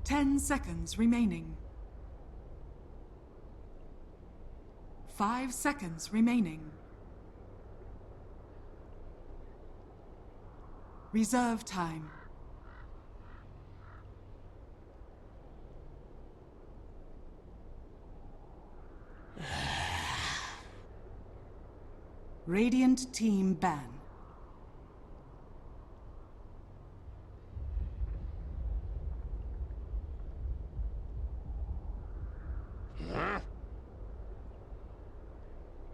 10 seconds remaining. 5 seconds remaining. Reserve time. Radiant team ban.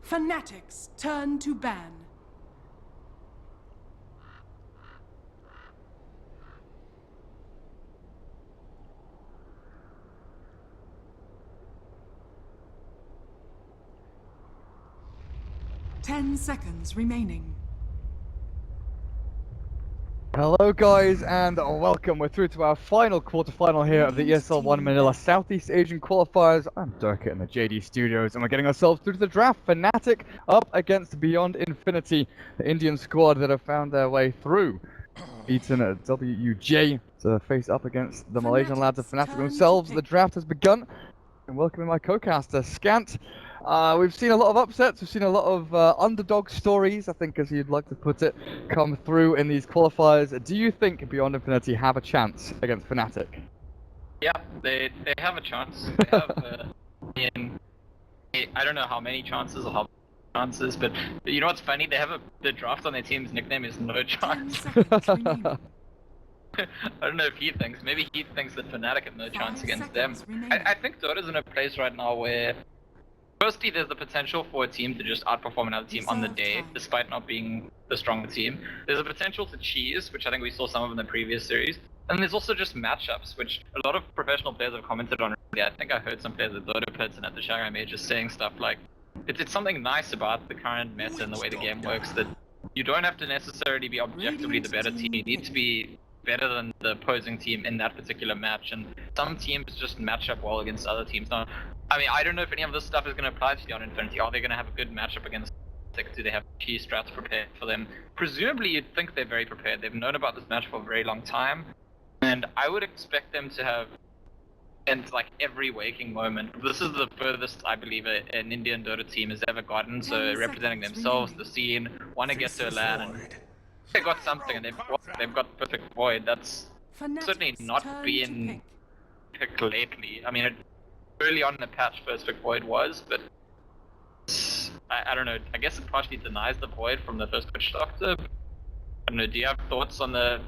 Fnatic's turn to ban. Ten seconds remaining. Hello guys and welcome. We're through to our final quarterfinal here of the ESL One Manila Southeast Asian qualifiers. I'm Durka in the JD Studios and we're getting ourselves through to the draft. Fnatic up against BeyondIN, the Indian squad that have found their way through. Beaten at WUJ to face up against the Malaysian lads of Fnatic themselves. The draft has begun. And welcoming my co-caster, Scant. We've seen a lot of upsets, we've seen a lot of underdog stories, I think as you'd like to put it, come through in these qualifiers. Do you think BeyondIN have a chance against Fnatic? Yeah, they have a chance. They have, I don't know how many chances or how many chances, but you know what's funny? They have the draft on their team's nickname is No Chance. I don't know if he thinks. Maybe he thinks that Fnatic have no chance against them. I think Dota's in a place right now where, firstly, there's the potential for a team to just outperform another team on the day, despite not being the stronger team. There's a potential to cheese, which I think we saw some of in the previous series. And there's also just matchups, which a lot of professional players have commented on. I think I heard some players at Dota Pits and at the Shanghai Major saying stuff like, it's something nice about the current meta and the way the game works, that you don't have to necessarily be objectively the better team. You need to be better than the opposing team in that particular match, and some teams just match up well against other teams. Now, I mean, I don't know if any of this stuff is going to apply to BeyondIN. Are they going to have a good matchup against Fnatic? Do they have key strats prepared for them? Presumably, you'd think they're very prepared. They've known about this match for a very long time, and I would expect them to have spent like every waking moment. This is the furthest I believe an Indian Dota team has ever gotten, so representing themselves, the scene, want to get to a LAN, and they got something, and they've got Perfect Void. That's certainly not been picked lately. I mean, early on in the patch, Perfect Void was, but I don't know. I guess it partially denies the Void from the first Witch Doctor. I don't know. Do you have thoughts on the,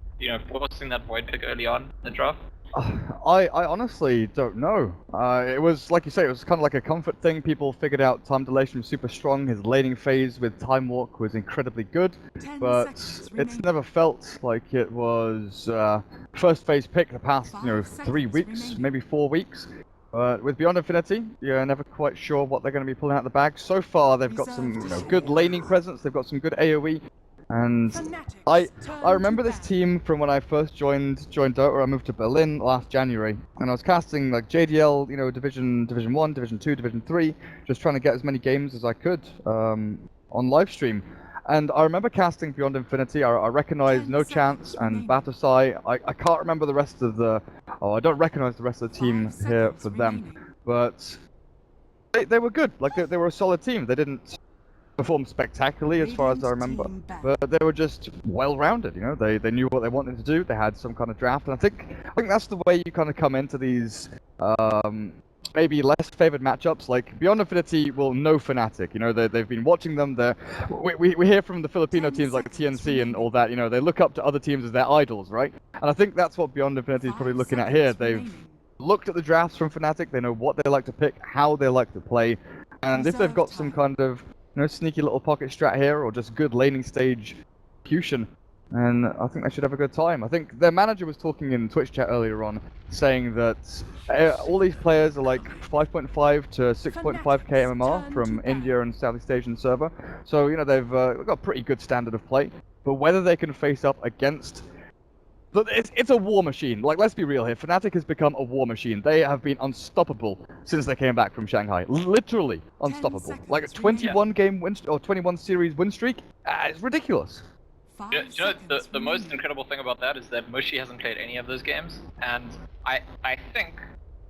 forcing that Void pick early on in the draft? I honestly don't know. It was, like you say, it was kind of like a comfort thing. People figured out time dilation was super strong. His laning phase with Time Walk was incredibly good, but it's never felt like it was first phase pick the past, 3 weeks, maybe 4 weeks. But with BeyondIN, you're never quite sure what they're going to be pulling out the bag. So far, they've got some good laning presence. They've got some good AoE. And I remember this team from when I first joined Dota. I moved to Berlin last January, and I was casting like JDL, Division 1, Division 2, Division 3, just trying to get as many games as I could on live stream. And I remember casting BeyondIN. I recognized No Chance and Batasai. I can't remember the rest of the... I don't recognize the rest of the team here for them. But they were good. Like, they were a solid team. They didn't perform spectacularly as far as I remember. But they were just well-rounded, They knew what they wanted to do. They had some kind of draft. And I think that's the way you kind of come into these... maybe less favored matchups. Like BeyondIN will know Fnatic. They've been watching them. We hear from the Filipino teams like TNC and all that. They look up to other teams as their idols, right? And I think that's what BeyondIN is probably looking at here. They've looked at the drafts from Fnatic. They know what they like to pick, how they like to play, and if they've got some kind of sneaky little pocket strat here or just good laning stage execution, and I think they should have a good time. I think their manager was talking in Twitch chat earlier on, saying that all these players are like 5.5 to 6.5k MMR from India and Southeast Asian server. So, they've got a pretty good standard of play. But whether they can face up against... It's a war machine. Like, let's be real here. Fnatic has become a war machine. They have been unstoppable since they came back from Shanghai. Literally unstoppable. Like a 21 game win or 21 series win streak. It's ridiculous. 5 You know, seconds the most remaining. incredible thing about that is that Mushi hasn't played any of those games, and I think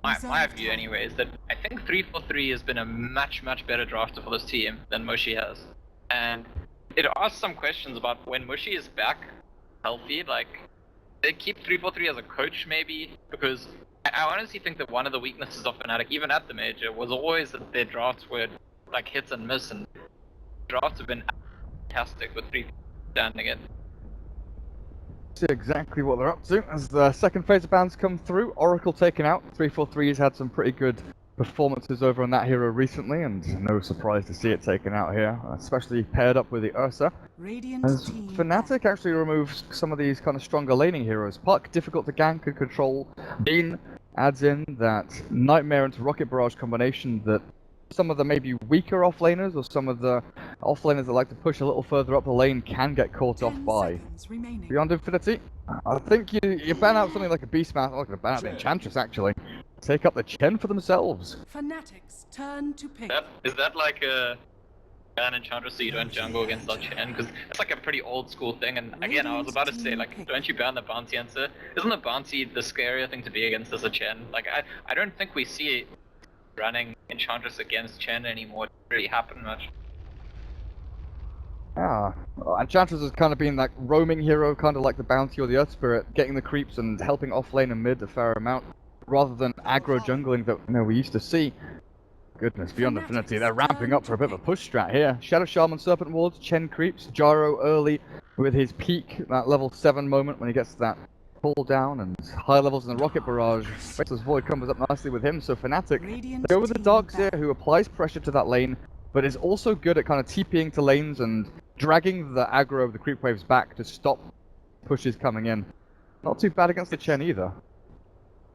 my Reserve view time. anyway is that I think 343 has been a much better drafter for this team than Mushi has, and it asks some questions about when Mushi is back healthy, like they keep 343 as a coach maybe, because I honestly think that one of the weaknesses of Fnatic, even at the major, was always that their drafts were like hits and miss, and drafts have been fantastic with 3 standing it. See exactly what they're up to as the second phase of bans come through. Oracle taken out. 343's had some pretty good performances over on that hero recently, and no surprise to see it taken out here, especially paired up with the Ursa. Radiant As team Fnatic ban. actually removes some of these kind of stronger laning heroes. Puck, difficult to gank and control. Bean adds in that Nightmare into Rocket Barrage combination that some of the maybe weaker offlaners or some of the offlaners that like to push a little further up the lane can get caught off 10 by. seconds remaining. Beyond Infinity, I think you ban out something like a Beastmaster, or ban out the Enchantress actually. Take up the Chen for themselves. Fnatic's turn to pick. Is that like a ban Enchantress so you don't jungle against our Chen? Because it's like a pretty old school thing, and again, I was about to say, like, don't you ban the bounty answer? Isn't the bounty the scarier thing to be against as a Chen? Like, I don't think we see running Enchantress against Chen anymore. It doesn't really happen much. Ah, Enchantress has kind of been like roaming hero, kind of like the Bounty or the Earth Spirit, getting the creeps and helping off lane and mid a fair amount, rather than aggro jungling that we used to see. Goodness, Beyond Infinity, they're ramping up for a bit of a push strat here. Shadow Shaman, Serpent Wards, Chen creeps, Jaro early with his peak, that level 7 moment when he gets to that pull down, and high levels in the Rocket Barrage. Faceless Void comes up nicely with him, so Fnatic Radiant go with the team Dogs ban. here, who applies pressure to that lane, but is also good at kind of TPing to lanes and dragging the aggro of the creep waves back to stop pushes coming in. Not too bad against the Chen either.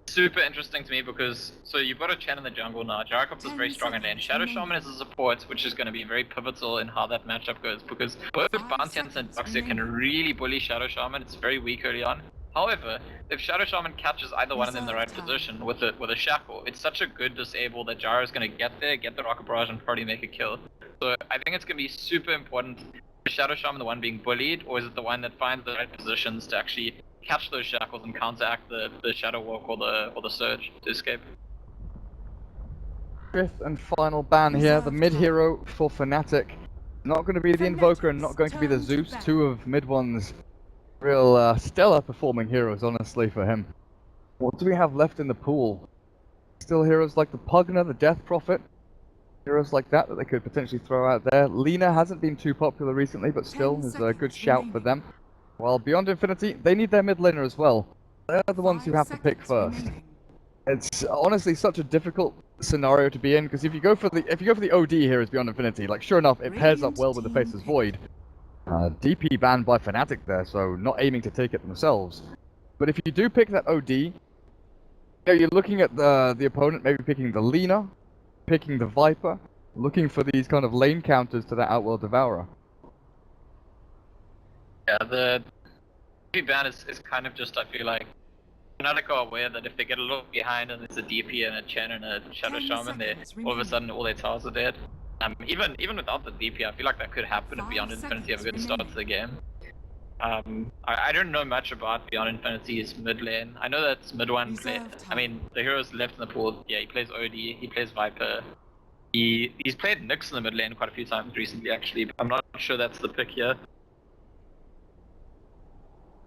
Super interesting to me because, so you've got a Chen in the jungle now, Jarakops is very strong in lane, Shadow Shaman is a support, which is going to be very pivotal in how that matchup goes, because both Bounty and Doxia can really bully Shadow Shaman, it's very weak early on. However, if Shadow Shaman catches either one of them in the right position with a shackle, it's such a good disable that Jaro is going to get there, get the Rocket Barrage, and probably make a kill. So I think it's going to be super important. Is Shadow Shaman the one being bullied, or is it the one that finds the right positions to actually catch those shackles and counteract the Shadow Walk or the Surge to escape? Fifth and final ban here, the mid hero for Fnatic. Not going to be the Invoker and not going to be the Zeus, two of mid one's real stellar performing heroes, honestly, for him. What do we have left in the pool? Still heroes like the Pugna, the Death Prophet. Heroes like that they could potentially throw out there. Lina hasn't been too popular recently, but still is a good shout for them. While Beyond Infinity, they need their mid laner as well. They're the ones who have to pick first. It's honestly such a difficult scenario to be in, because if you go for the OD here as Beyond Infinity, like sure enough, it pairs up well with the Faceless Void. DP banned by Fnatic there, so not aiming to take it themselves. But if you do pick that OD, you're looking at the opponent maybe picking the Lina, picking the Viper, looking for these kind of lane counters to that Outworld Devourer. Yeah, the DP ban is kind of just, I feel like, Fnatic are aware that if they get a little behind and it's a DP and a Chen and a Shadow Shaman, all of a sudden all their towers are dead. Even without the DP, I feel like that could happen if Beyond Infinity have a good start to the game. I don't know much about Beyond Infinity's mid lane. I know that's mid one play. I mean, the heroes left in the pool. Yeah, he plays OD, he plays Viper. He's played Nyx in the mid lane quite a few times recently, actually. But I'm not sure that's the pick here.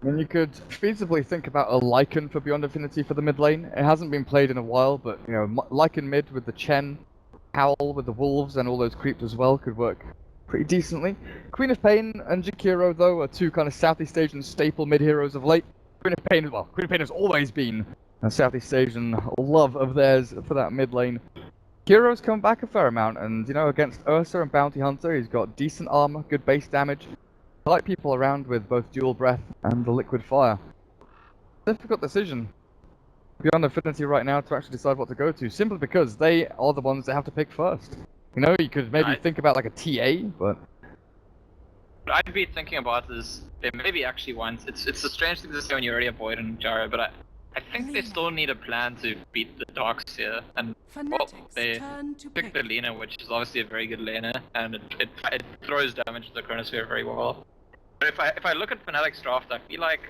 And you could feasibly think about a Lycan for Beyond Infinity for the mid lane. It hasn't been played in a while, but you know, Lycan mid with the Chen, Howl with the Wolves, and all those creeps as well could work pretty decently. Queen of Pain and Jakiro, though, are two kind of Southeast Asian staple mid heroes of late. Queen of Pain has always been a Southeast Asian love of theirs for that mid lane. Kiro's come back a fair amount, and you know, against Ursa and Bounty Hunter, he's got decent armor, good base damage. Light people around with both Dual Breath and the Liquid Fire. Difficult decision Beyond Infinity right now to actually decide what to go to, simply because they are the ones that have to pick first. You know, you could maybe think about like a TA, but what I'd be thinking about is they maybe actually want. It's a strange thing to say when you already avoid in Jaro, but I think they still need a plan to beat the Dogs here, and well, they pick the Lina, which is obviously a very good laner, and it throws damage to the Chronosphere very well. But if I look at Fnatic's draft, I feel like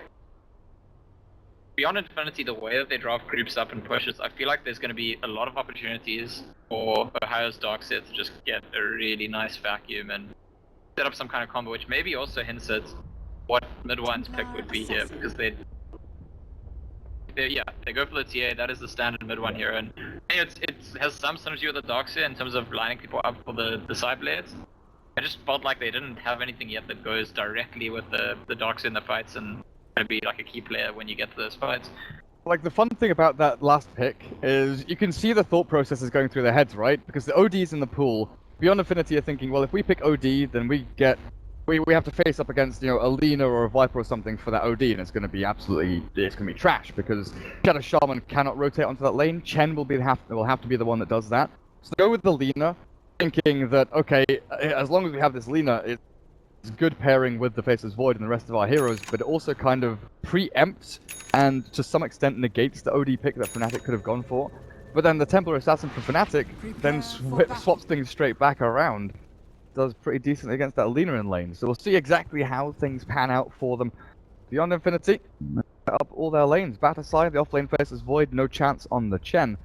beyond Infinity, the way that they draft creeps up and pushes, I feel like there's going to be a lot of opportunities for Ohio's Darkseer to just get a really nice vacuum and set up some kind of combo, which maybe also hints at what mid-one's pick would be here, because they go for the TA. That is the standard mid-one hero, and it has some synergy with the Darkseer in terms of lining people up for the side blades. I just felt like they didn't have anything yet that goes directly with the Darkseer in the fights and going to be like a key player when you get to those fights. Like, the fun thing about that last pick is you can see the thought processes going through their heads, right? Because the ODs in the pool, Beyond Infinity are thinking, well, if we pick OD, then we have to face up against, you know, a Lina or a Viper or something for that OD, and it's going to be trash, because Shadow Shaman cannot rotate onto that lane. Chen will have to be the one that does that. So go with the Lina, thinking that, okay, as long as we have this Lina, it's good pairing with the Faceless Void and the rest of our heroes, but it also kind of preempts and to some extent negates the OD pick that Fnatic could have gone for. But then the Templar Assassin for Fnatic then swaps things straight back around. Does pretty decently against that Lina in lane. So we'll see exactly how things pan out for them. Beyond Infinity, up all their lanes. Bat aside, the offlane Faceless Void, no chance on the Chen.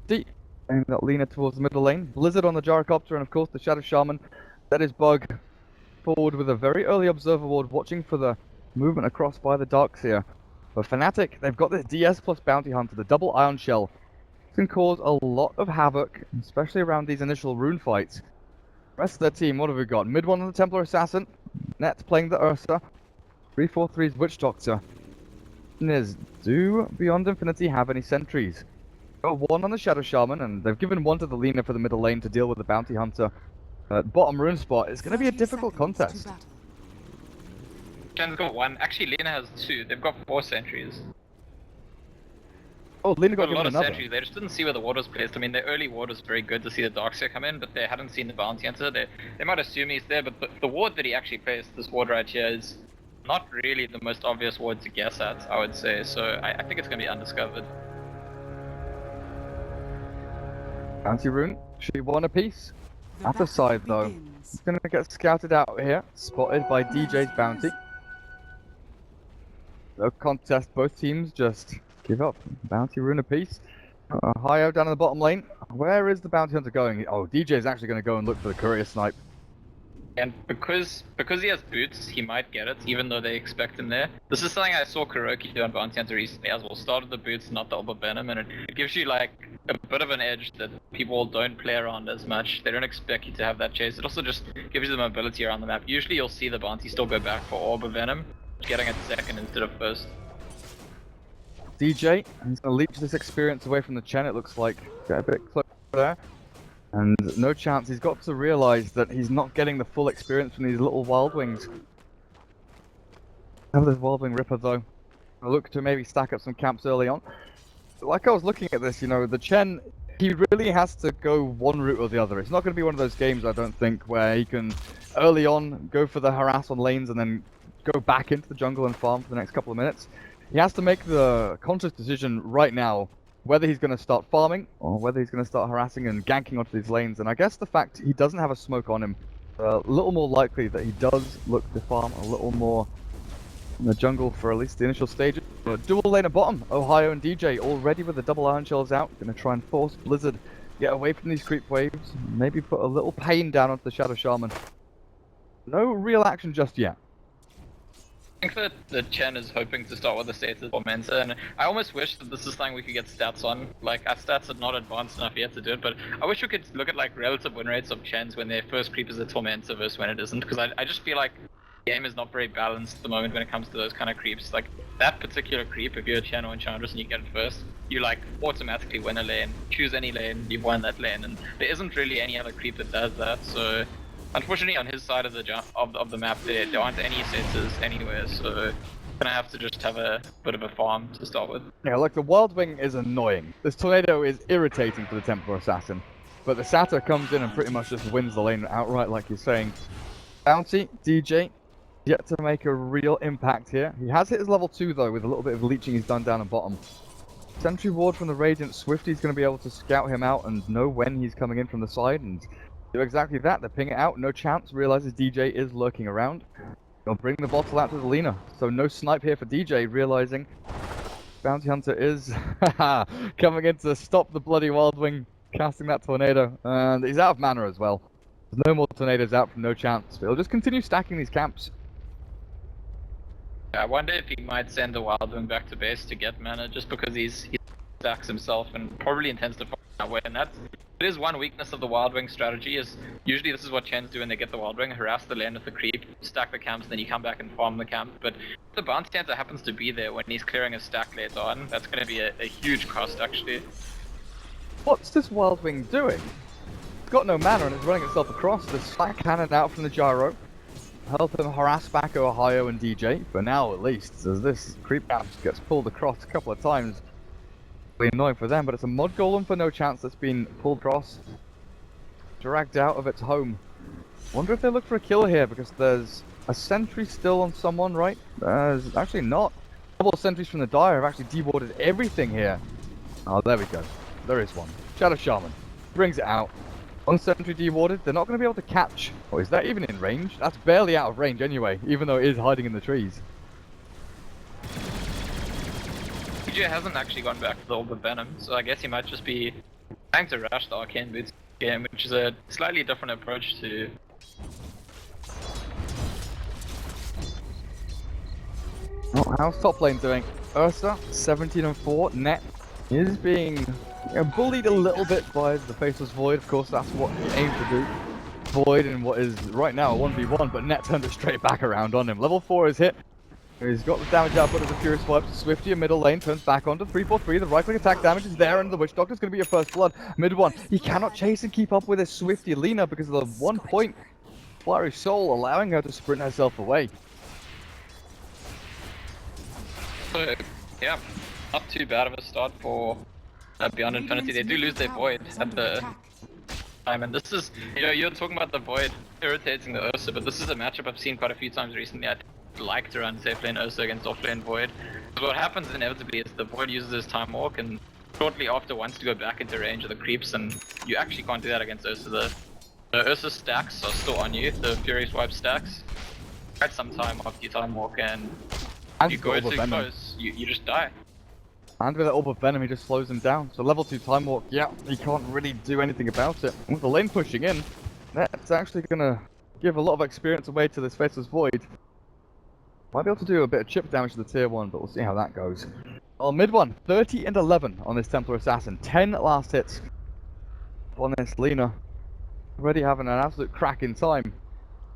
And that Lina towards the middle lane. Blizzard on the Gyrocopter, and of course the Shadow Shaman. That is Bug forward with a very early Observer Ward, watching for the movement across by the Darkseer. For Fnatic, they've got this DS plus Bounty Hunter, the double Ion Shell. This can cause a lot of havoc, especially around these initial rune fights. Rest of their team, what have we got? Mid one on the Templar Assassin, Net playing the Ursa, 343's Witch Doctor. Do Beyond Infinity have any sentries? Got one on the Shadow Shaman, and they've given one to the Lina for the middle lane to deal with the Bounty Hunter. Bottom rune spot, it's going to be a difficult contest. Chen's got one. Actually, Lina has two. They've got 4 sentries. Oh, Lina got a lot of another. sentries. They just didn't see where the ward was placed. I mean, the early ward was very good to see the Darkseer come in, but they hadn't seen the Bounty Hunter. They might assume he's there, but the ward that he actually placed, this ward right here, is not really the most obvious ward to guess at, I would say. So I think it's going to be undiscovered. Bounty rune, she won a piece. At the side though, it's going to get scouted out here, spotted by DJ's bounty. No contest, both teams just give up. Bounty rune apiece. Hio down in the bottom lane. Where is the bounty hunter going? Oh, DJ's actually going to go and look for the courier snipe. And because he has boots, he might get it, even though they expect him there. This is something I saw Kuroki do on Bounty Hunter recently as well. Started the boots, not the Ultra Venom, and it gives you like a bit of an edge that people don't play around as much. They don't expect you to have that chase. It also just gives you the mobility around the map. Usually you'll see the Bounty still go back for Orb of Venom, getting it second instead of first. DJ, he's going to leech this experience away from the Chen, it looks like. Get a bit closer there. And no chance, he's got to realize that he's not getting the full experience from these little Wild Wings. Have this Wild Wing Ripper though. I look to maybe stack up some camps early on. Like I was looking at this, you know, the Chen, he really has to go one route or the other. It's not going to be one of those games, I don't think, where he can early on go for the harass on lanes and then go back into the jungle and farm for the next couple of minutes. He has to make the conscious decision right now whether he's going to start farming or whether he's going to start harassing and ganking onto these lanes. And I guess the fact he doesn't have a smoke on him, a little more likely that he does look to farm a little more in the jungle for at least the initial stages. Dual lane at bottom, Ohio and DJ already with the double iron shells out. Going to try and force Blizzard get away from these creep waves. Maybe put a little pain down onto the Shadow Shaman. No real action just yet. I think that the Chen is hoping to start with the status Tormentor, and I almost wish that this is something we could get stats on. Like, our stats are not advanced enough yet to do it, but I wish we could look at like relative win rates of Chens when their first creep is a Tormentor versus when it isn't, because I just feel like the game is not very balanced at the moment when it comes to those kind of creeps. Like, that particular creep, if you're a Chen or Enchantress and you get it first, you like automatically win a lane, choose any lane, you've won that lane, and there isn't really any other creep that does that, so unfortunately, on his side of the map, there aren't any setters anywhere, so gonna have to just have a bit of a farm to start with. Yeah, like the Wild Wing is annoying. This tornado is irritating for the Templar Assassin, but the Satyr comes in and pretty much just wins the lane outright, like you're saying. Bounty, DJ, yet to make a real impact here. He has hit his level 2 though, with a little bit of leeching he's done down at bottom. Sentry Ward from the Radiant Swifty's gonna be able to scout him out and know when he's coming in from the side and do exactly that. They ping it out, no chance, realizes DJ is lurking around. They'll bring the bottle out to the Lina. So no snipe here for DJ, realizing Bounty Hunter is coming in to stop the bloody Wild Wing, casting that tornado. And he's out of mana as well. There's no more tornadoes out from no chance. But he'll just continue stacking these camps. I wonder if he might send the Wild Wing back to base to get mana, just because he stacks himself and probably intends to farm that way. And it is one weakness of the Wild Wing strategy, is usually this is what Chens do when they get the Wild Wing: harass the lane with the creep, stack the camps, and then you come back and farm the camp. But if the Bounty Hunter happens to be there when he's clearing a stack later on, that's going to be a huge cost actually. What's this Wild Wing doing? It's got no mana and it's running itself across. The slack cannon out from the gyro. Help him harass back Ohio and DJ, for now at least, as this creep camp gets pulled across a couple of times. Really annoying for them, but it's a mod golem for no chance that's been pulled across. Dragged out of its home. Wonder if they look for a kill here, because there's a sentry still on someone, right? There's actually not. A couple of sentries from the Dire have actually dewarded everything here. Oh, there we go. There is one. Shadow Shaman. Brings it out. One sentry dewarded. They're not going to be able to catch. Oh, is that even in range? That's barely out of range anyway, even though it is hiding in the trees. DJ hasn't actually gone back to the Orb of Venom, so I guess he might just be trying to rush the Arcane Boots game, which is a slightly different approach to... Oh, how's top lane doing? Ursa, 17-4. Net is being bullied a little bit by the Faceless Void. Of course, that's what he aimed to do. Void in what is right now a 1v1, but Net turned it straight back around on him. Level 4 is hit. He's got the damage output of the Furious Swipes. Swifty in middle lane turns back onto 3-4-3. The right click attack damage is there, and the Witch Doctor's going to be your first blood. Mid one, he cannot chase and keep up with his Swifty Lina because of the 1 point Flurry Soul allowing her to sprint herself away. So, yeah, not too bad of a start for Beyond Infinity. They do lose their Void at the time, and this is, you know, you're talking about the Void irritating the Ursa, but this is a matchup I've seen quite a few times recently. I'd like to run safe lane Ursa against off lane Void. So what happens inevitably is the Void uses his time walk, and shortly after wants to go back into range of the creeps, and you actually can't do that against Ursa. The Ursa stacks are still on you, the Fury Swipe stacks. Quite some time after you time walk, and you go too close, you just die. And with that Orb of Venom, he just slows him down. So level 2 Time Walk, yeah, he can't really do anything about it. And with the lane pushing in, that's actually going to give a lot of experience away to this Faceless Void. Might be able to do a bit of chip damage to the tier 1, but we'll see how that goes. Well, mid one, 30 and 11 on this Templar Assassin. 10 last hits on this Lina. Already having an absolute crack in time.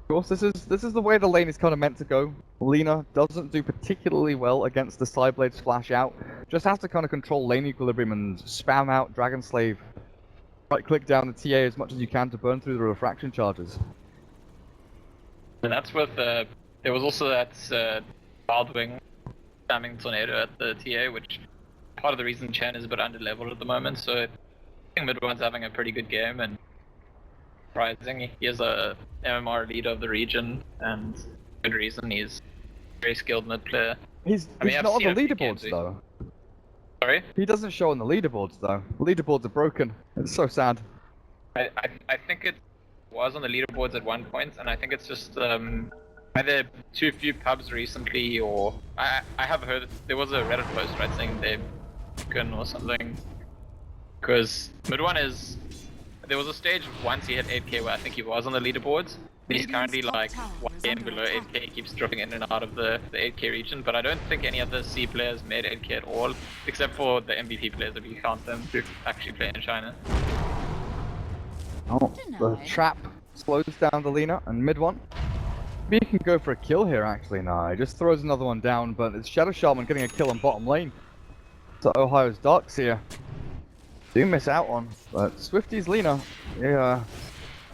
Of course, this is the way the lane is kind of meant to go. Lina doesn't do particularly well against the Sideblade splash out. Just has to kind of control lane equilibrium and spam out Dragon Slave. Right click down the TA as much as you can to burn through the refraction charges. And that's with there was also that Wild Wing spamming Tornado at the TA, which part of the reason Chen is a bit under-leveled at the moment, so I think mid one's having a pretty good game, and surprising, he is a MMR leader of the region, and good reason, he's a very skilled mid player. He's not on the leaderboards though. Sorry? He doesn't show on the leaderboards though. The leaderboards are broken. It's so sad. I think it was on the leaderboards at one point, and I think it's just either too few pubs recently, or I have heard there was a Reddit post, right, saying they're broken or something. Because mid one is, there was a stage once he hit 8k where I think he was on the leaderboards. He's currently like 1 game below 8k, he keeps dropping in and out of the 8k region, but I don't think any of the C players made 8k at all, except for the MVP players if you count them who actually play in China. Oh, the trap slows down the Lina, and mid one. Maybe he can go for a kill here actually. No, he just throws another one down, but it's Shadow Shaman getting a kill on bottom lane. So Ohio's Darks here do miss out on, but Swifty's Lina, yeah,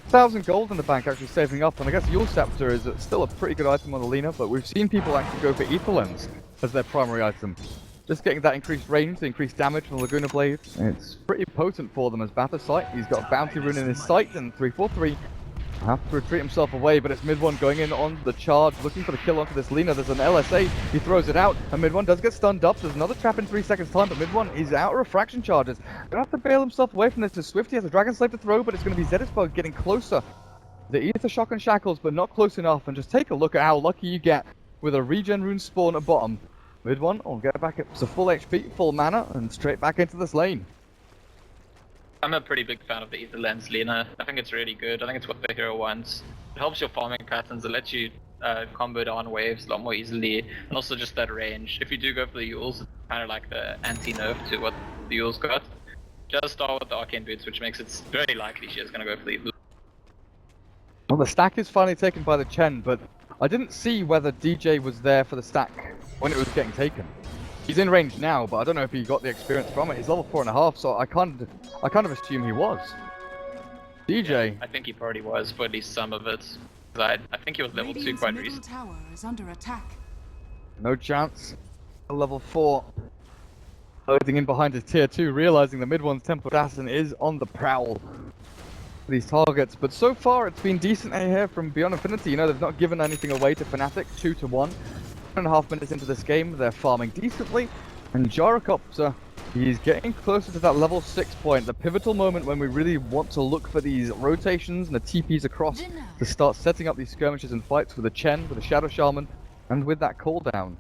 1,000 gold in the bank actually saving up, and I guess Yule Scepter is still a pretty good item on the Lina, but we've seen people actually go for Ether Lens as their primary item. Just getting that increased range, the increased damage from the Laguna Blade, it's pretty potent for them as Battle Sight. He's got a Bounty Rune in his sight, and 3-4-3 have to retreat himself away, but it's mid one going in on the charge, looking for the kill onto this Lina. There's an LSA, he throws it out, and mid one does get stunned up. There's another trap in 3 seconds time, but mid one is out of refraction charges. Gonna have to bail himself away from this as Swifty has a Dragon Slave to throw, but it's gonna be Zetisbug getting closer The Ether Shock and Shackles, but not close enough. And just take a look at how lucky you get with a regen rune spawn at bottom. Mid one, will get back up to full HP, full mana, and straight back into this lane. I'm a pretty big fan of the Ether Lens Lena. I think it's really good. I think it's what the hero wants. It helps your farming patterns. It lets you combo down waves a lot more easily, and also just that range. If you do go for the Yules, it's kind of like the anti-nerf to what the Yules got. Just start with the Arcane Boots, which makes it very likely she is going to go for the Well, the stack is finally taken by the Chen, but I didn't see whether DJ was there for the stack when it was getting taken. He's in range now, but I don't know if he got the experience from it. He's level 4.5, so I kind of assume he was. DJ. Yeah, I think he probably was for at least some of it. I think he was level 2 quite recently. Tower is under attack. No chance. Level 4. Loading in behind his tier 2, realizing the mid one's Temple Assassin is on the prowl for these targets. But so far it's been decent here from Beyond Infinity. You know, they've not given anything away to Fnatic, 2-1. 1.5 minutes into this game, they're farming decently. And Gyrocopter, he's getting closer to that level 6 point, the pivotal moment when we really want to look for these rotations and the TPs across to start setting up these skirmishes and fights with the Chen, with the Shadow Shaman, and with that cooldown.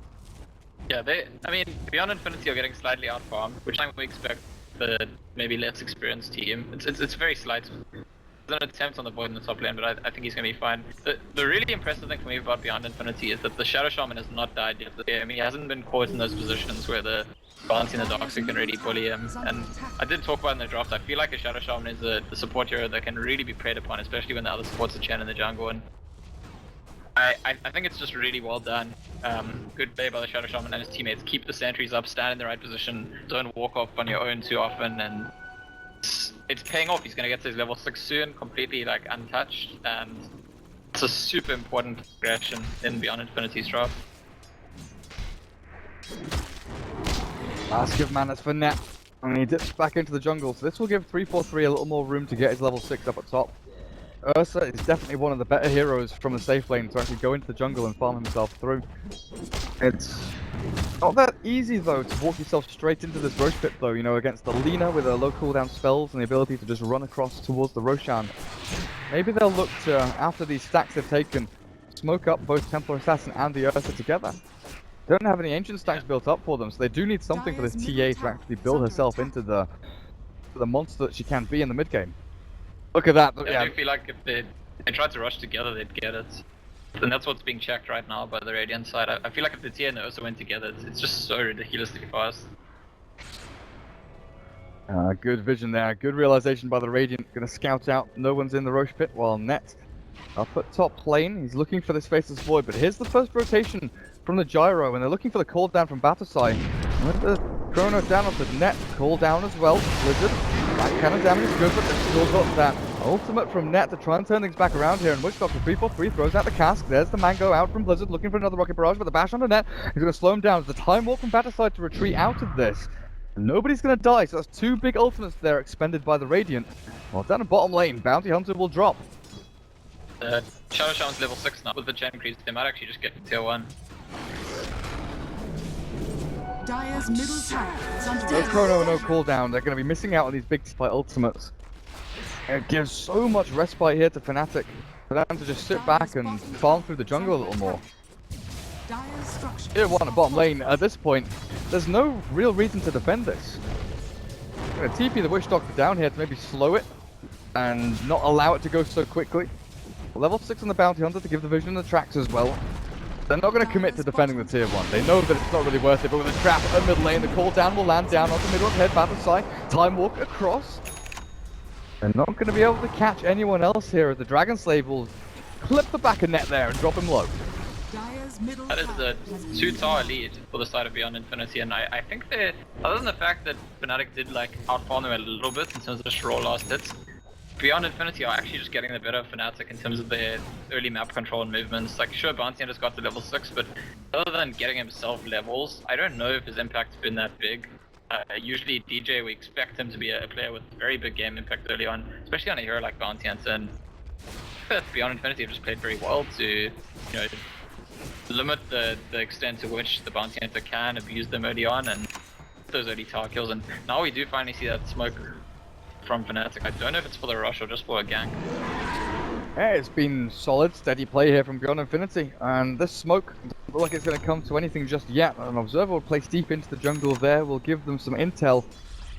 Yeah, I mean, Beyond Infinity are getting slightly outfarmed, which I would expect the maybe less experienced team. It's very slight. There's an attempt on the Void in the top lane, but I think he's going to be fine. The really impressive thing for me about Beyond Infinity is that the Shadow Shaman has not died yet this game. He hasn't been caught in those positions where the Bounty in the Darkseid can really bully him. And I did talk about in the draft, I feel like a Shadow Shaman is the support hero that can really be preyed upon, especially when the other supports are Chen in the jungle. And I think it's just really well done. Good play by the Shadow Shaman and his teammates. Keep the sentries up, stand in the right position, don't walk off on your own too often, and it's paying off. He's going to get to his level 6 soon, completely like untouched, and it's a super important progression in Beyond Infinity's draft. Last give manas for Net, and he dips back into the jungle, so this will give 343 a little more room to get his level 6 up at top. Ursa is definitely one of the better heroes from the safe lane to actually go into the jungle and farm himself through. It's not that easy though to walk yourself straight into this Rosh pit though, you know, against the Lina with her low cooldown spells and the ability to just run across towards the Roshan. Maybe they'll look to, after these stacks they've taken, smoke up both Templar Assassin and the Ursa together. They don't have any ancient stacks built up for them, so they do need something for this TA to actually build herself into the monster that she can be in the mid game. Look at that. I do feel like if they tried to rush together, they'd get it. And that's what's being checked right now by the Radiant side. I feel like if the Tia and the Ursa went together, it's just so ridiculously fast. Good vision there. Good realization by the Radiant. Gonna scout out. No one's in the Rosh pit, while Net up at top lane. He's looking for this Faceless Void, but here's the first rotation from the Gyro, and they're looking for the call down from Batasai. With the Chrono down onto the Net, call down as well. Blizzard. That kind of damage is good, but they've still got that ultimate from Net to try and turn things back around here. And Witch Doctor 343 throws out the cask. There's the Mango out from Blizzard, looking for another Rocket Barrage, but the bash onto Net is going to slow him down. The Time Walk from Batasai to retreat out of this. Nobody's going to die, so that's 2 big ultimates there expended by the Radiant. Well, down in bottom lane, Bounty Hunter will drop. Shadow Shaman's level 6 now. With the gen increase, they might actually just get to tier 1. Dire's middle tower is under No attack. Chrono, no cooldown. They're going to be missing out on these big spy ultimates. It gives so much respite here to Fnatic for them to just sit back and farm through the jungle a little more. Dire's structure. Tier 1 at bottom lane, at this point, there's no real reason to defend this. I'm going to TP the Witch Doctor down here to maybe slow it and not allow it to go so quickly. Level 6 on the Bounty Hunter to give the vision and the tracks as well. They're not going to commit to defending the tier 1. They know that it's not really worth it, but with a trap at mid lane, the call down will land down onto mid head, Batasai. Time Walk across. They're not going to be able to catch anyone else here as the Dragon Slave will clip the back of Net there and drop him low. Dire's middle That is the 2-tower lead for the side of Beyond Infinity, and I think they, other than the fact that Fnatic did like outfarm them a little bit in terms of the raw last hits, Beyond Infinity are actually just getting the better of Fnatic in terms of their early map control and movements. Like, sure, Bounty Hunter's got to level 6, but other than getting himself levels, I don't know if his impact's been that big. Usually DJ, we expect him to be a player with very big game impact early on, especially on a hero like Bounty Hunter, and Beyond Infinity have just played very well to, you know, limit the extent to which the Bounty Hunter can abuse them early on and those early tower kills. And now we do finally see that smoke from Fnatic. I don't know if it's for the rush or just for a gank. Yeah, it's been solid, steady play here from Beyond Infinity, and this smoke doesn't look like it's going to come to anything just yet. An observer will place deep into the jungle there, will give them some intel.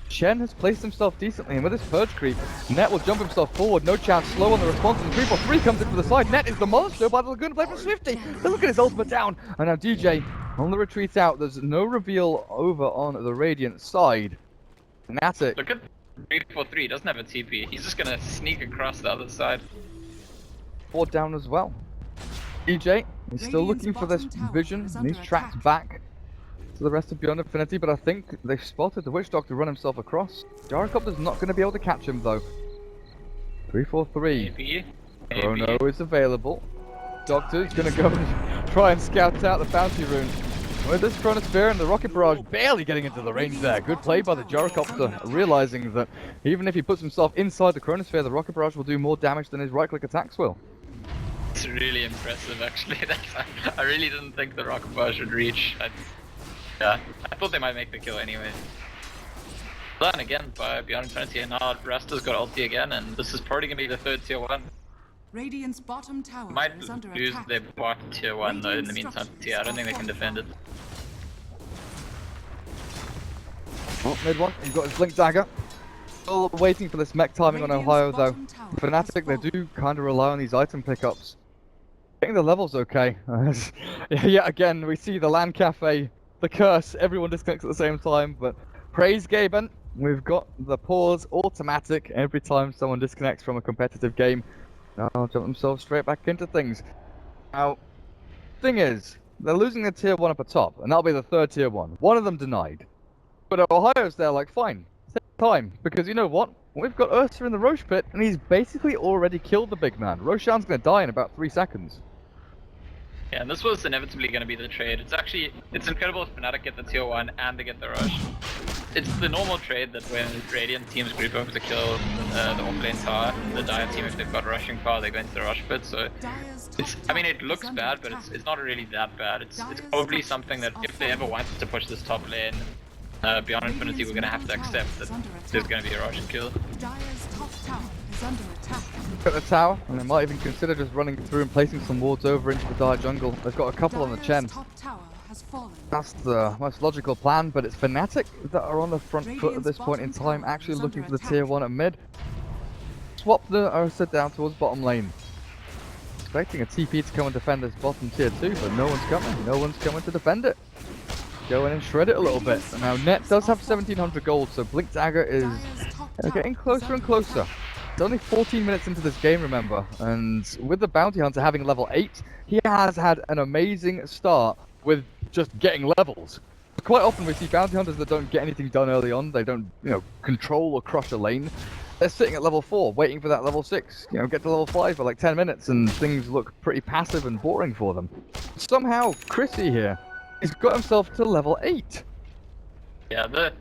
Chen has placed himself decently, and with his purge creep, Net will jump himself forward, no chance, slow on the response, and 3-4-3 comes in from the side. Net is demolished by the Laguna play from Swifty. Look at his ultimate down, and now DJ on the retreat out. There's no reveal over on the Radiant side. Fnatic. Look at 3-4-3, doesn't have a TP. He's just gonna sneak across the other side. 4 down as well. DJ is still looking for this vision, and he's tracked back to the rest of Beyond Infinity, but I think they've spotted the Witch Doctor run himself across. Gyrocopter's not going to be able to catch him though. 3-4-3. Maybe. Chrono is available. Doctor's going to go and try and scout out the bounty rune. With this Chronosphere and the Rocket Barrage barely getting into the range there. Good play by the Gyrocopter, realizing that even if he puts himself inside the Chronosphere, the Rocket Barrage will do more damage than his right-click attacks will. It's really impressive, actually. I really didn't think the Rocket Barrage would reach. Yeah, I thought they might make the kill anyway. Then again, by Beyond Infinity, and now Rasta's got ulti again, and this is probably gonna be the third tier 1. Radiant's bottom tower Might is under lose attack. their bot tier 1 though in the meantime. Yeah, I don't think they can defend it. Oh, mid one, he's got his Blink Dagger. Still waiting for this mech timing on Ohio though. Fnatic, they do kind of rely on these item pickups. Getting the levels okay. Yet again, we see the LAN cafe, the curse, everyone disconnects at the same time, but praise Gaben. We've got the pause automatic every time someone disconnects from a competitive game. I'll jump themselves straight back into things. Now, thing is, they're losing the tier 1 up at top, and that'll be the third tier 1. One of them denied. But Ohio's there like, fine, take time, because you know what? We've got Ursa in the Roche pit, and he's basically already killed the big man. Roshan's gonna die in about 3 seconds. Yeah, and this was inevitably going to be the trade. It's incredible if Fnatic get the tier 1 and they get the rush. It's the normal trade that when Radiant teams group up to kill the off-lane tower, the Dire team, if they've got rushing power, they go into the rush pit, so I mean, it looks bad, but it's not really that bad. It's probably something that if they ever wanted to push this top lane, Beyond Infinity, we're going to have to accept that there's going to be a rush kill. Dire's top tower is under attack. At the tower, and they might even consider just running through and placing some wards over into the Dire jungle. They've got a couple on the Chen. Top tower has fallen. That's the most logical plan, but it's Fnatic that are on the front foot at this point in time, actually looking for the tier 1 at mid. Swap the Ursa down towards bottom lane. Expecting a TP to come and defend this bottom tier 2, but no one's coming. No one's coming to defend it. Go in and shred it a little bit. And now Net does have 1700 gold, so Blink Dagger is getting closer and closer. It's only 14 minutes into this game, remember, and with the Bounty Hunter having level 8, he has had an amazing start with just getting levels. Quite often we see Bounty Hunters that don't get anything done early on, they don't, control or crush a lane. They're sitting at level 4, waiting for that level 6, get to level 5 for like 10 minutes, and things look pretty passive and boring for them. Somehow, Chrissy here, he's got himself to level 8. Yeah, the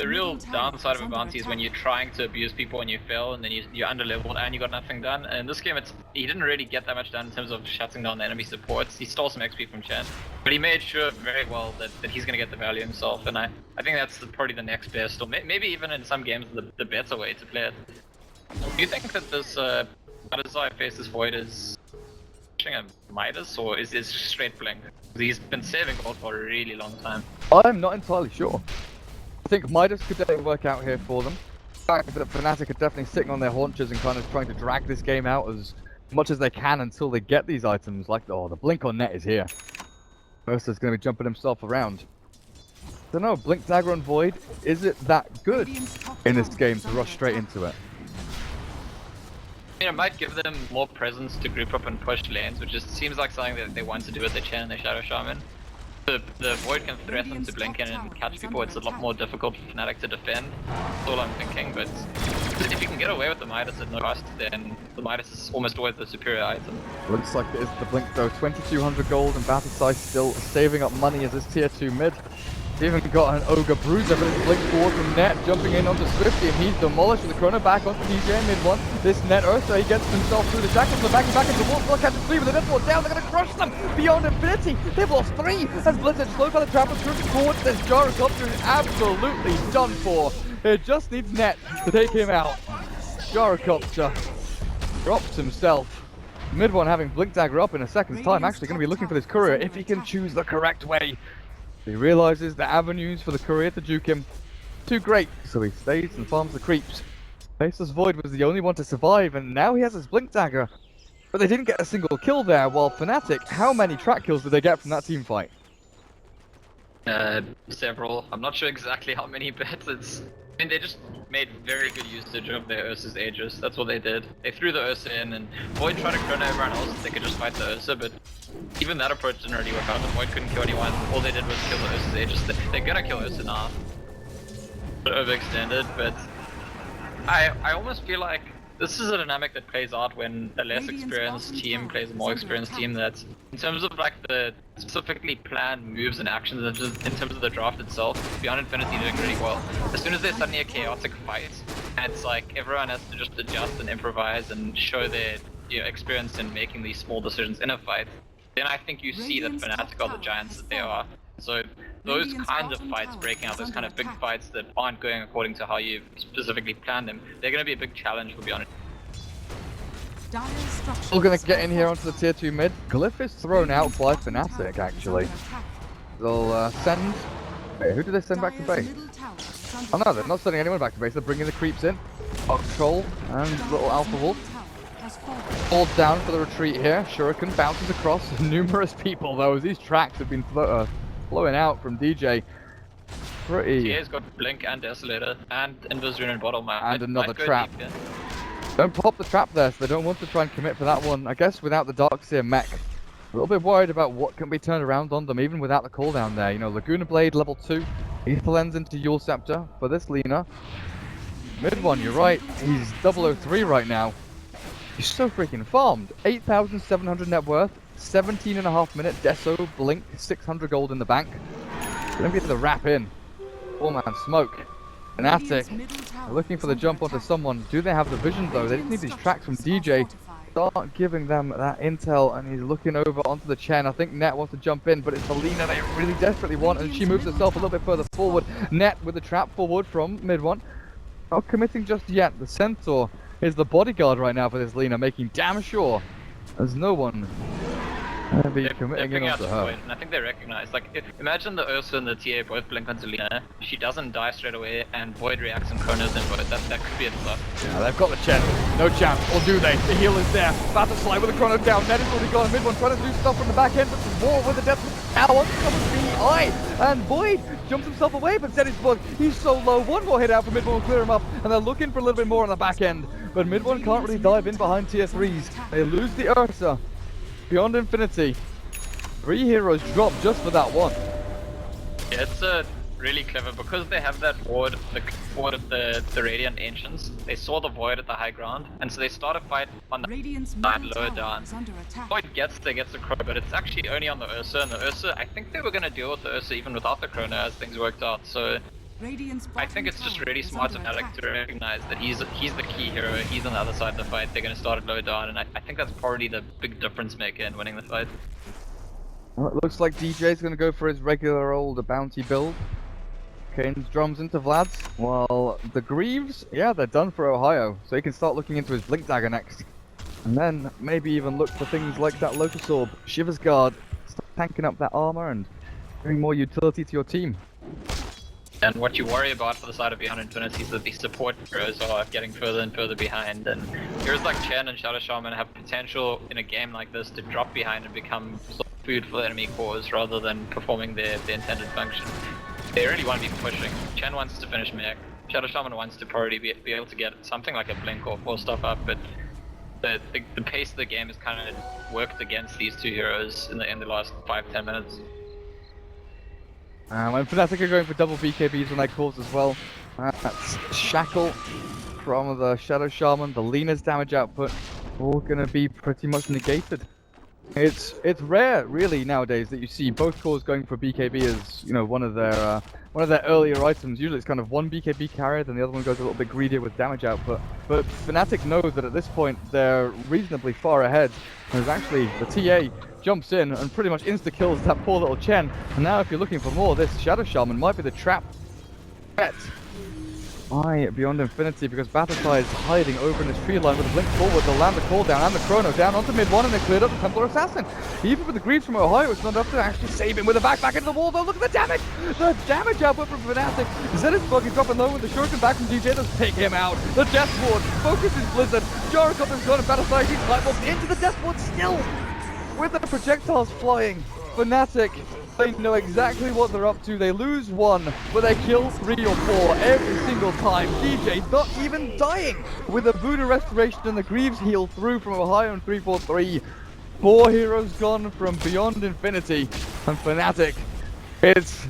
real downside of a bounty is when you're trying to abuse people and you fail, and then you're under-leveled and you got nothing done. And in this game, he didn't really get that much done in terms of shutting down the enemy supports. He stole some XP from Chen, but he made sure very well that he's going to get the value himself, and I think that's probably the next best, or maybe even in some games the better way to play it. Do you think that this Midas faces Void is pushing a Midas, or is this straight Blink? He's been saving gold for a really long time. I'm not entirely sure. I think Midas could definitely work out here for them. The fact that Fnatic are definitely sitting on their haunches and kind of trying to drag this game out as much as they can until they get these items, like the Blink on Net is here. Mercer's going to be jumping himself around. Don't know, Blink Dagger on Void, is it that good in this game to rush straight into it? It might give them more presence to group up and push lanes, which just seems like something that they want to do with the Chen and the Shadow Shaman. The Void can threaten to blink in and catch people. It's a lot more difficult for Fnatic to defend. That's all I'm thinking, but if you can get away with the Midas at no cost, then the Midas is almost always the superior item. Looks like it is the Blink though. 2200 gold and Battle Size still saving up money as this tier 2 mid. He's even got an Ogre Bruiser, but it's Blink forward from Net, jumping in onto Swifty, and he's demolished with the Chrono back onto DJ mid one. This Net Ursa, he gets himself through the shackles, and back into the wall, still catches 3 with the Death Ward down, they're going to crush them beyond Infinity. They've lost 3, as Blizzard slowed by the trap and cruising forward. This Gyrocopter is absolutely done for. It just needs Net to take him out. Gyrocopter drops himself. Mid one having Blink Dagger up in a second's time, actually going to be looking for this courier if he can choose the correct way. He realizes the avenues for the courier to juke him too great, so he stays and farms the creeps. Faceless Void was the only one to survive, and now he has his Blink Dagger. But they didn't get a single kill there, while Fnatic, how many track kills did they get from that team fight? Several. I'm not sure exactly how many, but I mean, they just made very good usage of their Ursa's Aegis. That's what they did. They threw the Ursa in, and Void tried to chrono everyone else so they could just fight the Ursa, but even that approach didn't really work out. The Void couldn't kill anyone. All they did was kill the Ursa's Aegis. They're gonna kill Ursa now. But overextended, but I almost feel like this is a dynamic that plays out when a less experienced team plays a more experienced team. That in terms of like the specifically planned moves and actions, and just in terms of the draft itself, Beyond Infinity doing really well. As soon as there's suddenly a chaotic fight, and it's like everyone has to just adjust and improvise and show their experience in making these small decisions in a fight, then I think you see that Fnatic are the giants that they are. So those kinds of fights breaking out, those kind of big fights that aren't going according to how you specifically planned them, they're going to be a big challenge for Beyond. Still going to get in here onto the tier 2 mid. Glyph is thrown out by Fnatic, actually. They'll send... Wait, who did they send back to base? Oh no, they're not sending anyone back to base, they're bringing the creeps in. Control and little Alpha Wolf. Hold down for the retreat here. Shuriken bounces across numerous people, though, as these tracks have been flowing out from DJ. Pretty... TA's got Blink and Desolator, and Invis in bottom. And another trap. Don't pop the trap there, so they don't want to try and commit for that one. I guess without the Darkseer mech, a little bit worried about what can be turned around on them, even without the cooldown there. You know, Laguna Blade level 2, Lethal Lens into Yule Scepter for this Lina. Mid one, you're right, he's 003 right now. He's so freaking farmed. 8,700 net worth, 17.5 minute Deso, Blink, 600 gold in the bank. Let me get the wrap in. 4-man smoke. Fnatic, looking for the jump onto someone. Do they have the vision though? They just need these tracks from DJ. Start giving them that intel, and he's looking over onto the Chen. I think Net wants to jump in, but it's Alina they really desperately want, and she moves herself a little bit further forward. Net with the trap forward from mid one. Not committing just yet. The Centaur is the bodyguard right now for this Lina, making damn sure there's no one be committing in onto her. And I think they recognize, like, imagine the Ursa and the TA both blink onto Lina. She doesn't die straight away, and Void reacts and chronos in Void. That could be a stuff. Yeah, they've got the Chen. No chance, or do they? The heal is there. About to slide with the chrono down. Net is already gone. Mid one trying to do stuff from the back end, but there's more with the depth. Now on comes BI, and Void jumps himself away, but Zeddy's bug, he's so low. One more hit out for mid one will clear him up, and they're looking for a little bit more on the back end. But mid one can't really dive in behind tier 3s. They lose the Ursa. Beyond Infinity. 3 heroes drop just for that one. Yeah, it's really clever because they have that ward, the ward of the Radiant Ancients. They saw the Void at the high ground, and so they start a fight on the side lower down. Void gets the chrono, but it's actually only on the Ursa, and the Ursa, I think they were going to deal with the Ursa even without the chrono as things worked out, so I think it's just really smart of Alec to recognize that he's the key hero, he's on the other side of the fight, they're going to start it low down, and I think that's probably the big difference maker in winning the fight. Well, it looks like DJ's going to go for his regular old bounty build. Kane's drums into Vlad's, while the Greaves, yeah, they're done for Ohio, so he can start looking into his Blink Dagger next. And then maybe even look for things like that Lotus Orb, Shiver's Guard, start tanking up that armor and giving more utility to your team. And what you worry about for the side of Beyond Infinity is that the support heroes are getting further and further behind, and heroes like Chen and Shadow Shaman have potential in a game like this to drop behind and become sort of food for the enemy cores rather than performing their intended function. They really want to be pushing. Chen wants to finish mech, Shadow Shaman wants to probably be able to get something like a blink or 4 stuff up, but the pace of the game has kind of worked against these two heroes in the last 5-10 minutes. And Fnatic are going for double BKBs on their cores as well. That's Shackle from the Shadow Shaman, the Lina's damage output, all gonna be pretty much negated. It's rare, really, nowadays that you see both cores going for BKB as, you know, one of their earlier items. Usually it's kind of one BKB carried and the other one goes a little bit greedier with damage output. But Fnatic knows that at this point they're reasonably far ahead. There's actually the TA jumps in and pretty much insta-kills that poor little Chen. And now if you're looking for more, this Shadow Shaman might be the trap bet. by Beyond Infinity because Battlecry is hiding over in this tree line with a blink forward. They'll land the call down and the chrono down onto mid one, and they cleared up the Templar Assassin. Even with the Greaves from Ohio, it's not enough to actually save him with a back into the wall though. Look at the damage! The damage output from Fnatic. Zenith's buggy dropping low with the shuriken back from DJ. Let's take him out. The Death Ward focuses Blizzard. Jarikov is gone and Battlecry he's walked into the Death Ward still with the projectiles flying. Fnatic, they know exactly what they're up to. They lose one, but they kill 3 or 4 every single time. DJ not even dying with a Voodoo Restoration and the Greaves heal through from Ohio and 3-4-3. 4 heroes gone from Beyond Infinity and Fnatic. It's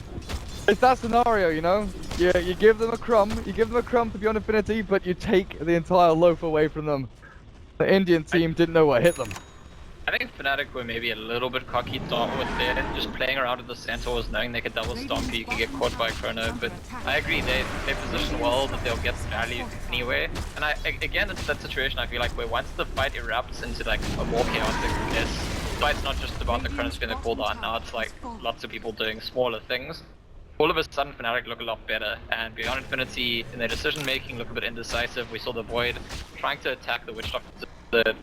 that scenario, you know? You give them a crumb, to Beyond Infinity, but you take the entire loaf away from them. The Indian team didn't know what hit them. I think Fnatic were maybe a little bit cocky to start with there, just playing around with the Centaurs, knowing they could double stomp you, could get caught by Chrono, but I agree, they position well, that they'll get value anyway. And again, it's that situation I feel like where once the fight erupts into like a more chaotic mess, it's not just about the Chrono spin the cooldown, now it's like lots of people doing smaller things. All of a sudden Fnatic look a lot better, and Beyond Infinity in their decision making look a bit indecisive. We saw the Void trying to attack the Witch Doctor, the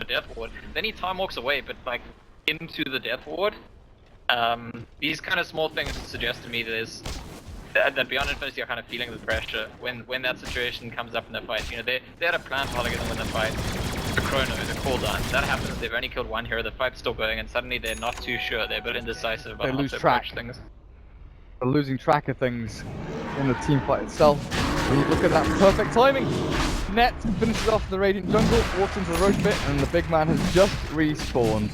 Death Ward. Then he time walks away, but like into the Death Ward. These kind of small things suggest to me that Beyond Infinity are kind of feeling the pressure when that situation comes up in the fight. You know, they had a plan for how they're gonna win the fight. The Chrono, the cooldown. That happens, they've only killed 1 hero, the fight's still going, and suddenly they're not too sure, they're a bit indecisive about how to approach things. They're losing track of things in the team fight itself. When you look at that perfect timing, Net finishes off the Radiant jungle, walks into the Roche pit, and the big man has just respawned.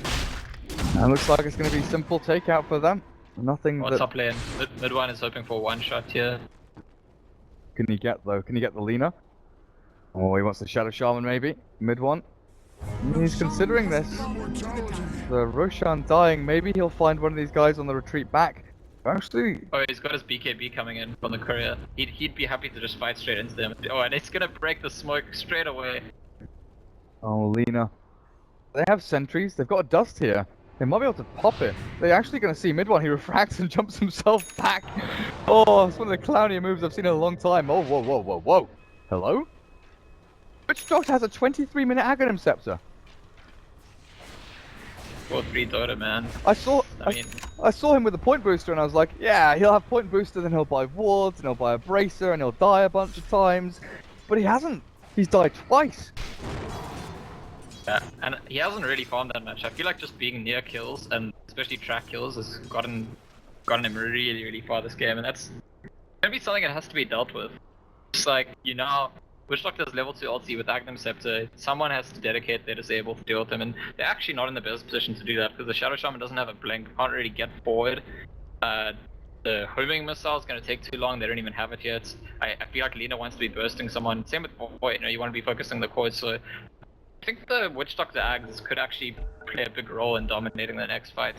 And looks like it's going to be simple takeout for them. Nothing that... top lane? Mid one is hoping for one shot here. Can he get though? Can he get the Lina? Oh, he wants the Shadow Shaman maybe. Mid one. He's considering this. The Roshan dying, maybe he'll find one of these guys on the retreat back. Actually... Oh, he's got his BKB coming in from the courier. He'd be happy to just fight straight into them. Oh, and it's gonna break the smoke straight away. Oh, Lina. They have sentries, they've got a dust here. They might be able to pop it. They're actually gonna see mid one, he refracts and jumps himself back. Oh, it's one of the clownier moves I've seen in a long time. Oh, whoa, whoa, whoa, whoa. Hello? Which Doctor has a 23-minute Aghanim Scepter? 4-3 Dota, man. I saw him with a point booster and I was like, yeah, he'll have point booster, then he'll buy wards, and he'll buy a bracer, and he'll die a bunch of times. But he hasn't. He's died twice. Yeah, and he hasn't really farmed that much. I feel like just being near kills, and especially track kills, has gotten him really, really far this game, and that's gonna be something that has to be dealt with. It's like, you know, Witch Doctor's level 2 ulti with Aghanim Scepter, someone has to dedicate their disable to deal with him, and they're actually not in the best position to do that, because the Shadow Shaman doesn't have a blink, can't really get forward. The homing missile is going to take too long, they don't even have it yet. I feel like Lina wants to be bursting someone, same with Void, you know, you want to be focusing the core, so I think the Witch Doctor Ags could actually play a big role in dominating the next fight.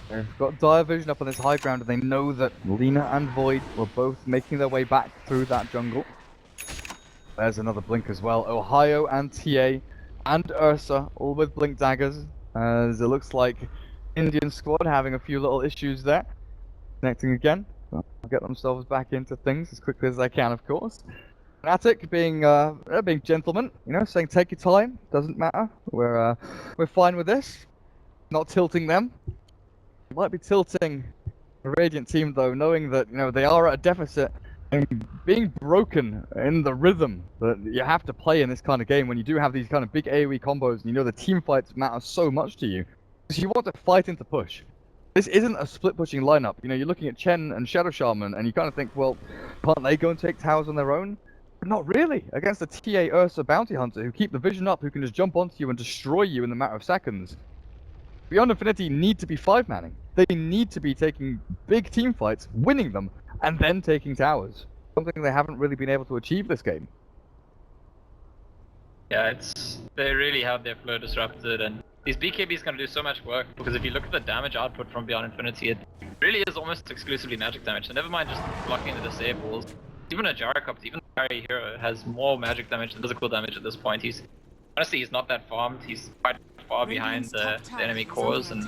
They've got dire vision up on this high ground, and they know that Lina and Void were both making their way back through that jungle. There's another blink as well. Ohio and TA and Ursa, all with blink daggers, as it looks like Indian squad having a few little issues there. Connecting again. They'll get themselves back into things as quickly as they can, of course. Fnatic being gentlemen, you know, saying take your time, doesn't matter. We're fine with this. Not tilting them. Might be tilting the Radiant team though, knowing that, you know, they are at a deficit and being broken in the rhythm that you have to play in this kind of game when you do have these kind of big AoE combos and you know the team fights matter so much to you. Because you want to fight into push. This isn't a split pushing lineup. You know, you're looking at Chen and Shadow Shaman and you kind of think, well, can't they go and take towers on their own? But not really. Against the TA Ursa Bounty Hunter who keep the vision up, who can just jump onto you and destroy you in a matter of seconds. Beyond Infinity need to be 5-manning. They need to be taking big team fights, winning them, and then taking towers. Something they haven't really been able to achieve this game. Yeah, they really have their flow disrupted, and these BKBs gonna do so much work, because if you look at the damage output from Beyond Infinity, it really is almost exclusively magic damage, so never mind just blocking the disables. Even a Jarikov, even the carry hero, has more magic damage than physical damage at this point. Honestly, he's not that farmed, he's quite far behind the enemy cores, and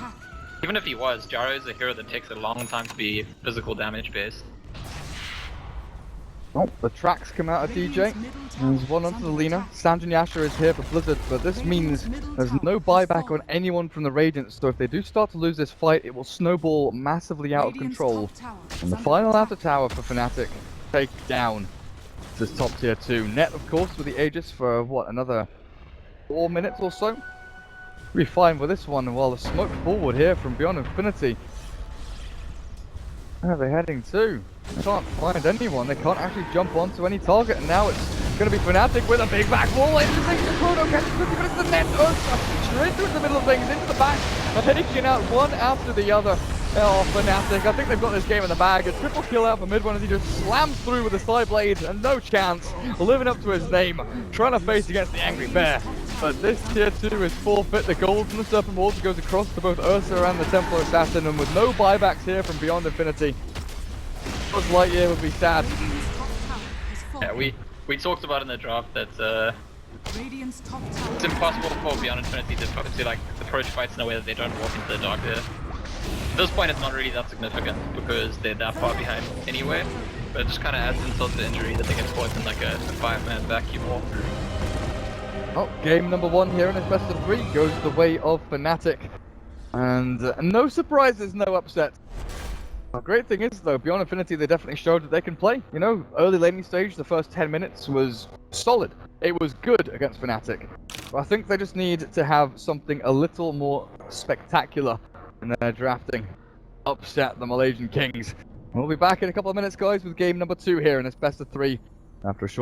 even if he was, Jaro is a hero that takes a long time to be physical damage based. Oh, the tracks come out of DJ. There's one onto the Lina. Sanjin Yasha is here for Blizzard, but this means there's no buyback on anyone from the Radiant, so if they do start to lose this fight, it will snowball massively out of control. And the final outer tower for Fnatic, take down this top tier 2. Net, of course, with the Aegis for, what, another 4 minutes or so? We'll be fine with this one, while the smoke forward here from Beyond Infinity. Where are they heading to? They can't find anyone. They can't actually jump onto any target. And now it's going to be Fnatic with a big back wall. Into the Chrono gets quickly, but it's the net. Straight through the middle of things, into the back. And taking out one after the other. Oh, Fnatic. I think they've got this game in the bag. A triple kill out for mid one as he just slams through with the side blade. And no chance. Living up to his name. Trying to face against the Angry Bear. But this tier 2 is forfeit. The gold from the Serpent Water goes across to both Ursa and the Templar Assassin. And with no buybacks here from Beyond Infinity, Buzz Lightyear would be sad. Yeah, we talked about in the draft that it's impossible for Beyond Infinity to like approach fights in a way that they don't walk into the dark there. At this point it's not really that significant because they're that far behind anyway, but it just kind of adds insult to injury that they get caught in like a 5-man vacuum wall. Oh, game number 1 here in this best of 3 goes the way of Fnatic. And no surprises, no upsets. The great thing is though, Beyond Infinity, they definitely showed that they can play. You know, early laning stage, the first 10 minutes was solid. It was good against Fnatic. But I think they just need to have something a little more spectacular in their drafting. Upset the Malaysian Kings. We'll be back in a couple of minutes, guys, with game number 2 here in this best of 3 after a short